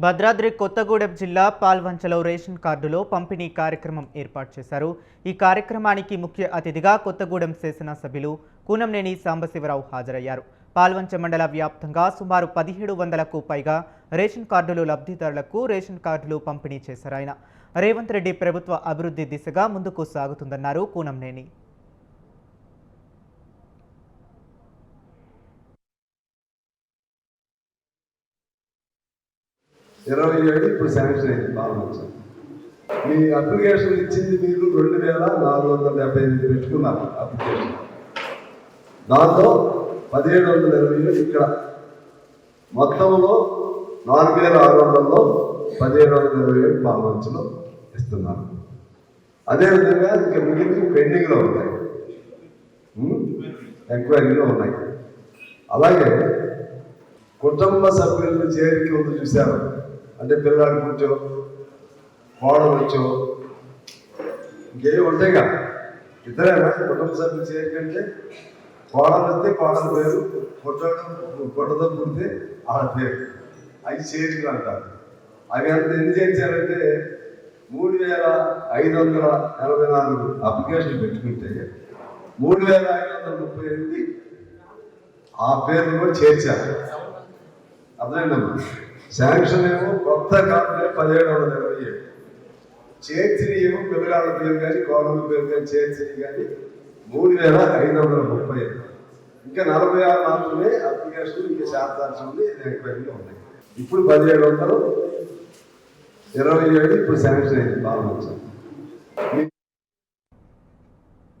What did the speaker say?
భద్రాద్రి కొత్తగూడెం జిల్లా పాల్వంచలో రేషన్ కార్డులో పంపిణీ కార్యక్రమం ఏర్పాటు చేశారు. ఈ కార్యక్రమానికి ముఖ్య అతిథిగా కొత్తగూడెం శాసనసభ్యులు కూనంనేని సాంబశివరావు హాజరయ్యారు. పాల్వంచ మండల వ్యాప్తంగా సుమారు 1700కు పైగా రేషన్ కార్డులు లబ్ధిదారులకు రేషన్ కార్డులు పంపిణీ చేశారు. ఆయన రేవంత్ రెడ్డి ప్రభుత్వ అభివృద్ధి దిశగా ముందుకు సాగుతుందన్నారు కూనంనేని. ఇప్పుడు శాంక్షన్ అయింది పాల్వంచ. మీ అప్లికేషన్ ఇచ్చింది మీరు 2475 పెట్టుకున్నారు అప్లికేషన్. దాంతో 1720 ఇక్కడ మొత్తంలో 4600లో 1720 పాల్వంచలో ఇస్తున్నారు. అదేవిధంగా ఇంకా మిగిలిన పెండింగ్లో ఉన్నాయి, ఎంక్వైరీలో ఉన్నాయి. అలాగే కుటుంబ సభ్యులను చేరిక ఉంది చూశారు, అంటే పిల్లలు కూర్చో కోడలు వచ్చో ఇంకేమి ఉంటాయిగా. ఇద్దరేనా కుటుంబ సభ్యులు చేరికంటే? కోడలు వస్తే కోడల పేరు, కొట్టతో పుడితే వాళ్ళ పేరు, అవి చేరికలు అంటారు. అవి అంత ఎన్ని చేర్చారంటే 3584 అప్లికేషన్లు పెట్టుకుంటే 3538 ఆ పేర్లు కూడా చేర్చారు. అర్థమైందమ్మా? శాంక్షన్ ఏమో కొత్త కార్డులే 1727, చేర్చిని ఏమో పిల్లగాళ్ళ పేరు కానీ కోడల పేరు కానీ చేర్చిని కానీ 3530. ఇంకా 46 మాత్రమే అప్లికేషన్లు ఇంకా శాతాంశంలో ఎంక్వైరీలో ఉన్నాయి. ఇప్పుడు 1727 ఇప్పుడు శాంక్షన్ అయింది పాల్వంచ.